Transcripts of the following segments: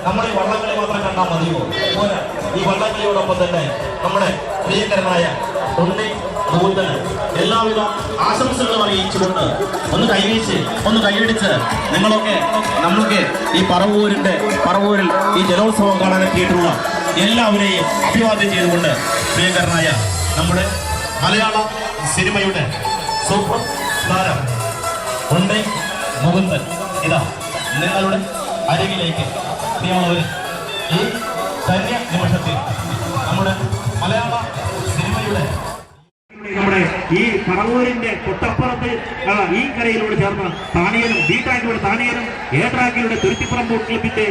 നമ്മുടെ വള്ളംകളി മാത്രം കണ്ടാൽ മതിയോ? പോരാ, ഈ വള്ളംകളിയോടൊപ്പം തന്നെ നമ്മുടെ പ്രിയങ്കരനായ ഉണ്ണി നൂതന് എല്ലാവിധ ആശംസകളും അറിയിച്ചുകൊണ്ട് ഒന്ന് കൈവീശി ഒന്ന് കൈയടിച്ച് നമ്മൾക്ക് ഈ പറവൂരിൽ ഈ ജലോത്സവം കാണാനെത്തിയിട്ടുള്ള എല്ലാവരെയും അഭിവാദ്യം ചെയ്തുകൊണ്ട് പ്രിയങ്കരനായ നമ്മുടെ മലയാള സിനിമയുടെ സൂപ്പർ താരം ഉണ്ണി മുകുന്ദൻ ഇതാ നിങ്ങളുടെ അരികിലേക്ക് പ്രിയമുള്ളവർ ഈ ധന്യ നിമിഷത്തിൽ നമ്മുടെ മലയാള സിനിമയുടെ നമ്മുടെ ഈ പറവൂരിന്റെ തൊട്ടപ്പുറത്ത് ഈ കരയിലൂടെ ചേർന്ന് താണിയനും ബി ട്രാക്കിലൂടെ താണിയനും എ ട്രാക്കിലൂടെ തുരുത്തിപ്പുറം ബോട്ട് ക്ലബിന്റെ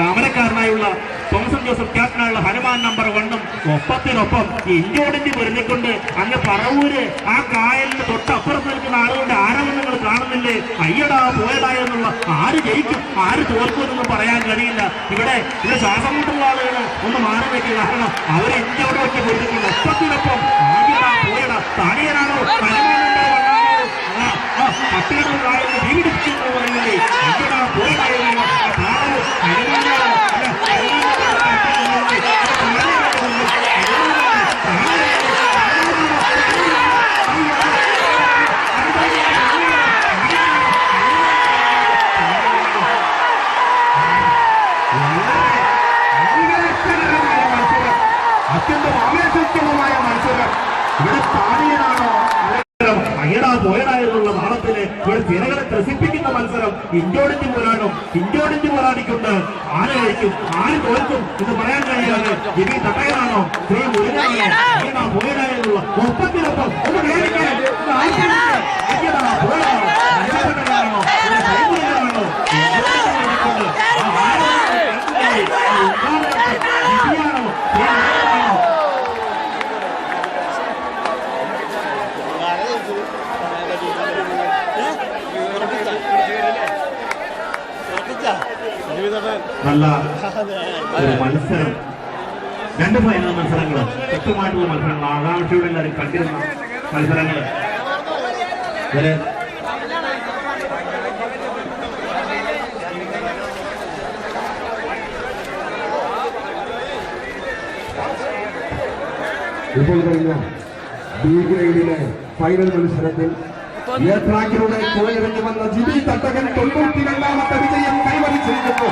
അമരക്കാരനായുള്ള തോമസൻ ജോസഫ് ക്യാപ്റ്റനായുള്ള ഹനുമാൻ നമ്പർ 1 ഒപ്പത്തിനൊപ്പം ഇഞ്ചോടിഞ്ച് പൊരുന്നിക്കൊണ്ട് അങ്ങ് പറവൂര് ആ കായലിന് തൊട്ടപ്പുറത്ത് നിൽക്കുന്ന ആളുകളുടെ ആരവം നിങ്ങൾ കാണുന്നില്ലേ? അയ്യടാ പോയടാ എന്നുള്ള ആര് ജയിക്കും ആര് തോൽക്കുമെന്നൊന്നും പറയാൻ കഴിയില്ല. ഇവിടെ ശ്വാസം മുട്ടുള്ള ആളുകൾ ഒന്ന് മാറി വയ്ക്കുക. കാരണം അവർ ഇഞ്ചോട് വെച്ച് പൊരുന്നിക്കൊണ്ട് ഒപ്പത്തിനൊപ്പം അയ്യടാ പോയടാ താടിയനാണോ പട്ടികളുടെ കായലിന് വീടിപ്പിക്കുന്നു പറയുന്നില്ലേ? അയ്യടാ പോയടാ എന്നുള്ള അത്യന്തം ആവേശകരമായ മത്സരം. ഇവിടെ താടിയനാണോ അയ്യടാ പോയടാ എന്നുള്ള നാളത്തിന് ഇവിടെ ജനങ്ങളെ ത്രസിപ്പിക്കുന്ന മത്സരം. ഇഞ്ചോടിഞ്ച് പോരാടിക്കൊണ്ട് ആര് കഴിക്കും ആര് തോൽക്കും എന്ന് പറയാൻ കഴിയാതെ ഇനി തട്ടയനാണോ ശ്രീ മുരുകനാണോ അയ്യടാ പോയടാ എന്നുള്ള ഒപ്പത്തിനൊപ്പം ഒന്ന് വേദിക്കാൻ അയ്യടാ പോയടാണോ അയ്യപ്പനാണോ കൈമുരുകനാണോ നല്ല ഒരു മത്സരം. 2 ഫൈനൽ മത്സരങ്ങൾ ശക്തമായിട്ടുള്ള മത്സരങ്ങൾ ആകാംക്ഷയോടെ എല്ലാവരും കണ്ടിരുന്ന മത്സരങ്ങൾ. ഇപ്പോൾ കഴിഞ്ഞ ബി ഗ്രേഡിലെ ഫൈനൽ മത്സരത്തിൽ എ ട്രാക്കിലൂടെ കോയിറങ്ങി വന്ന ജിബി തട്ടകൻ 92ാമത്തെ വിജയം കൈവരിച്ചിരിക്കുന്നു.